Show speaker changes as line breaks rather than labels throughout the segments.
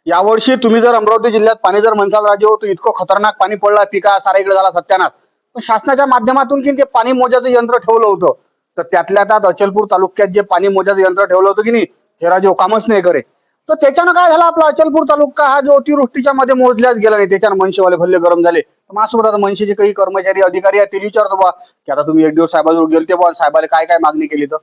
यावर्षी तुम्ही जर अमरावती जिल्ह्यात पाणी जर म्हणसाल राजे हो, तर इतकं खतरनाक पाणी पडला, पिका सारा इकडे झाला सत्यानाश. पण शासनाच्या माध्यमातून की ते पाणी मोजाचं यंत्र ठेवलं होतं, तर त्यातल्या त्यात अचलपूर तालुक्यात जे पाणी मोजाचं यंत्र ठेवलं होतं की नाही, हे राजे हो कामच नाही करे. तर त्याच्यानं काय झालं, आपला अचलपूर तालुका हा जो अतिवृष्टीच्या मध्ये मोजल्याच गेला नाही, त्याच्यानं मनसेवाले भल्ले गरम झाले. तर माझ्यासोबत आता मनसेचे काही कर्मचारी अधिकारी आहेत, ते विचारतो बा की आता तुम्ही एक दिवस साहेबाजवळ गेलते बा, साहेबाला काय काय मागणी केली तर.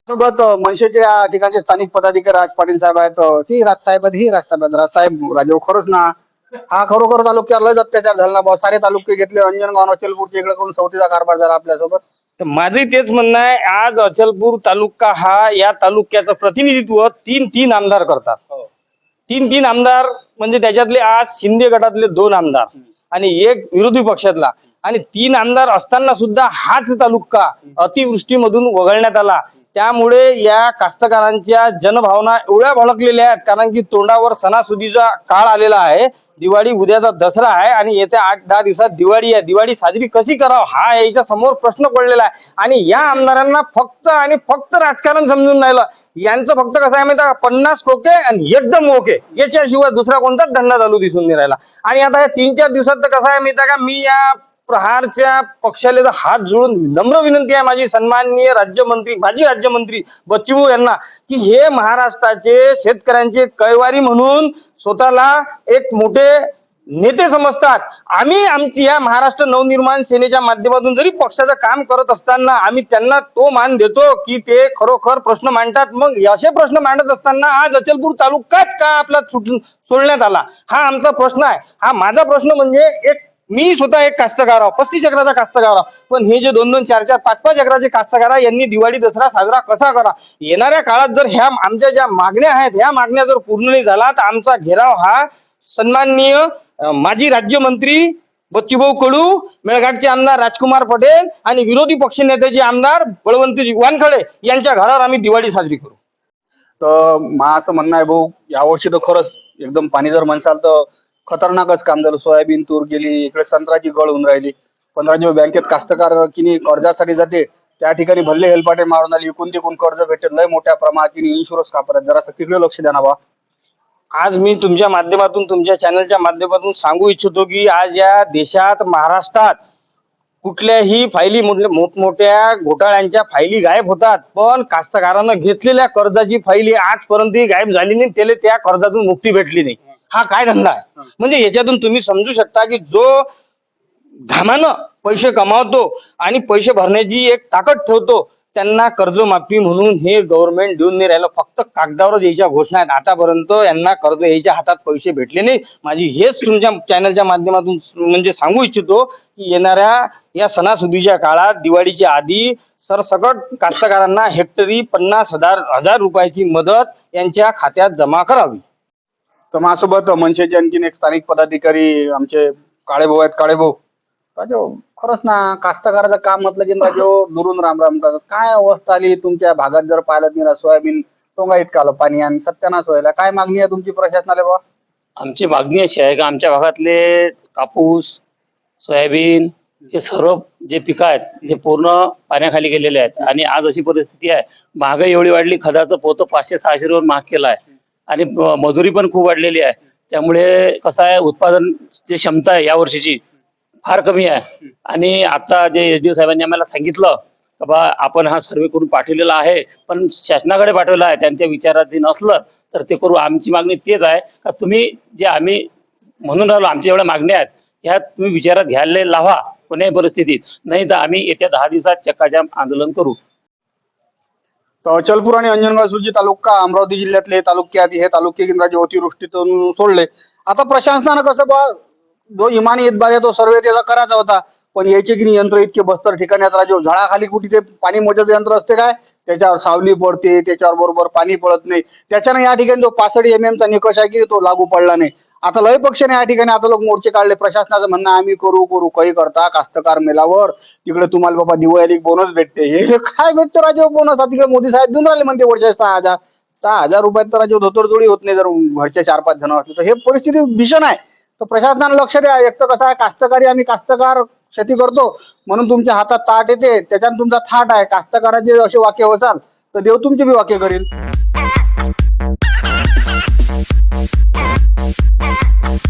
सोबत मनसेचे या ठिकाणचे स्थानिक पदाधिकारी राज पाटील साहेब आहेत. ही राजसाहेब आहेत, ही राजसाहेब आहेत. राजसाहेब राजे खरंच ना, हा खरोखर तालुक्यावर लयच अत्याचार झाला ना. सारे तालुके घेतले, अंजनगाव अचलपूरच्या इकडे करून सवतीचा कारभार झाला आपल्यासोबत.
तर माझंही तेच म्हणणं आहे, आज अचलपूर तालुका हा या तालुक्याचं प्रतिनिधित्व तीन आमदार करतात. तीन आमदार म्हणजे त्याच्यातले आज शिंदे गटातले 2 आमदार आणि एक विरोधी पक्षातला, आणि 3 आमदार असताना सुद्धा हाच तालुका अतिवृष्टीमधून वगळण्यात आला. त्यामुळे या कास्तकारांच्या जनभावना एवढ्या भडकलेल्या आहेत, कारण की तोंडावर सणासुदीचा काळ आलेला आहे. दिवाळी, उद्याचा दसरा आहे आणि येत्या 8-10 दिवसात दिवाळी आहे. दिवाळी साजरी कशी करावं हा याच्या समोर प्रश्न पडलेला आहे. आणि या आमदारांना फक्त आणि फक्त राजकारण समजून राहिलं. यांचं फक्त कसं आहे माहिती आहे का, 50 टोके आणि एकदम ओके, याच्याशिवाय दुसरा कोणताच धंदा चालू दिसून नाही राहिला. आणि आता हे 3-4 दिवसात तर कसं आहे माहिती आहे का, मी या प्रहारच्या पक्षाला हात जोडून नम्र विनंती आहे माझी सन्माननीय राज्यमंत्री, माजी राज्यमंत्री बच्चूभाऊ यांना, की हे महाराष्ट्राचे शेतकऱ्यांचे कैवारी म्हणून स्वतःला एक मोठे नेते समजतात. आम्ही आमची या महाराष्ट्र नवनिर्माण सेनेच्या माध्यमातून जरी पक्षाचं काम करत असताना आम्ही त्यांना तो मान देतो की ते खरोखर प्रश्न मांडतात. मग असे प्रश्न मांडत असताना आज अचलपूर तालुकाच का आपला सोडण्यात आला, हा आमचा प्रश्न आहे. हा माझा प्रश्न म्हणजे, एक मी स्वतः एक कास्तकार आहो, 35 एकराचा कास्तकार आहो, पण हे जे 2-2, 4-4, 5-5 एकराचे कास्तकार आहे, यांनी दिवाळी दसरा साजरा कसा करा. येणाऱ्या काळात जर ह्या आमच्या ज्या मागण्या आहेत, ह्या मागण्या जर पूर्ण नाही झाला तर आमचा घेराव हा सन्माननीय माजी राज्यमंत्री बच्चूभाऊ कडू, मेळघाटचे आमदार राजकुमार पटेल आणि विरोधी पक्ष नेत्याचे आमदार बळवंतजी वानखडे यांच्या घरावर आम्ही दिवाळी साजरी करू.
तर मा असं म्हणणं आहे भाऊ, यावर्षी तर खरंच एकदम पाणी जर म्हणसाल तर खतरनाकच काम झालं. सोयाबीन, तूर गेली, इकडे संत्र्याची गळ होऊन राहिली. 15 जेव्हा बँकेत कास्तकार किनी कर्जासाठी जाते, त्या ठिकाणी भल्ले हेलपाटे मारून आली. इकून तिकून कर्ज भेटेल लय मोठ्या प्रमाणात, किनी इन्शुरन्स कापतात. जरा तिकडे लक्ष द्या ना बा.
आज मी तुमच्या माध्यमातून, तुमच्या चॅनलच्या माध्यमातून सांगू इच्छितो की आज या देशात, महाराष्ट्रात कुठल्याही फायली, मोठमोठ्या घोटाळ्यांच्या फायली गायब होतात, पण कास्तकारानं घेतलेल्या कर्जाची फायली आजपर्यंतही गायब झाली नाही, त्याला त्या कर्जातून मुक्ती भेटली नाही. हा काय धंदा आहे? म्हणजे याच्यातून तुम्ही समजू शकता की जो घामानं पैसे कमावतो आणि पैसे भरण्याची एक ताकद ठेवतो, त्यांना कर्जमाफी म्हणून हे गव्हर्नमेंट देऊन नाही राहिलं. फक्त कागदावरच यायच्या घोषणा आहेत. आतापर्यंत यांना कर्ज यायच्या हातात पैसे भेटले नाही. माझी हेच तुमच्या चॅनलच्या माध्यमातून म्हणजे सांगू इच्छितो की येणाऱ्या या सणासुदीच्या काळात, दिवाळीच्या आधी सरसकट कास्तकारांना हेक्टरी 50,000 रुपयाची मदत यांच्या खात्यात जमा करावी.
तर माझ्यासोबत मनसेचे आणखीन एक स्थानिक पदाधिकारी आमचे काळेभाऊ आहेत. काळेभाऊ राजो, खरंच ना, कास्तकाराचं काम म्हटलं की राजो दुरून राम राम करतात. काय अवस्था आली तुमच्या भागात जर पाहिलं नाही, सोयाबीन टोंगा इतका आलं पाणी आणि सत्यानाश व्हायला. काय मागणी आहे तुमची प्रशासनाला बा?
आमची मागणी अशी आहे की आमच्या भागातले कापूस, सोयाबीन हे सर्व जे पिकं आहेत हे पूर्ण पाण्याखाली गेलेले आहेत. आणि आज अशी परिस्थिती आहे, महागाई एवढी वाढली, खताचं पोतं 500-600 रुपये महाग केलं आहे आणि मजुरी पण खूप वाढलेली आहे. त्यामुळे कसं आहे, उत्पादन जी क्षमता आहे या वर्षीची फार कमी आहे. आणि आता जे एसडीओ साहेबांनी आम्हाला सांगितलं की बा आपण हा सर्वे करून पाठवलेला आहे, पण शासनाकडे पाठवला आहे, त्यांच्या विचाराधीन असलं तर ते करू. आमची मागणी तेच आहे का तुम्ही जे आम्ही म्हणून राहिलो, आमच्या एवढ्या मागण्या आहेत ह्या तुम्ही विचारात घ्यायला लावा कोणत्याही परिस्थितीत, नाही तर आम्ही येत्या 10 दिवसात चक्काजाम आंदोलन करू.
तर अचलपूर आणि अंजनगाव सुरजी तालुका अमरावती जिल्ह्यातले हे तालुके केंद्राचे अतिवृष्टीतून सोडले. आता प्रशासनानं कसं बा जो इमानी इतबाग आहे तो सर्वे त्याचा करायचा होता, पण यायचे की नाही यंत्र इतके बस्तर ठिकाणी आता राजू झाडाखाली कुठे ते पाणी मोजायचं यंत्र असते काय, त्याच्यावर सावली पडते, त्याच्यावर बरोबर पाणी पडत नाही, त्याच्यानं या ठिकाणी जो 65 mm चा निकष आहे की तो लागू पडला नाही. आता लय पक्षाने या ठिकाणी आता लोक मोर्चे काढले. प्रशासनाचं म्हणणं आम्ही करू काही करता कास्तकार मेलावर तिकडे तुम्हाला बाबा दिवाळी बोनस भेटते. हे काय भेटतं राजे बोनस? तिकडे मोदी साहेब देऊन राहिले म्हणते वर्षाचे 6,000 रुपयात तर राजे धोतरजोडी होत नाही जर घरचे 4-5 जण असले तर. हे परिस्थिती भीषण आहे. तर प्रशासनानं लक्ष द्या. एक तर कसं आहे कास्तकारी आम्ही कास्तकार शेती करतो म्हणून तुमच्या हातात ताट येते, त्याच्यानं तुमचा थाट आहे. कास्तकाराचे असे वाक्य होसाल तर देव तुमचे बी वाक्य करील.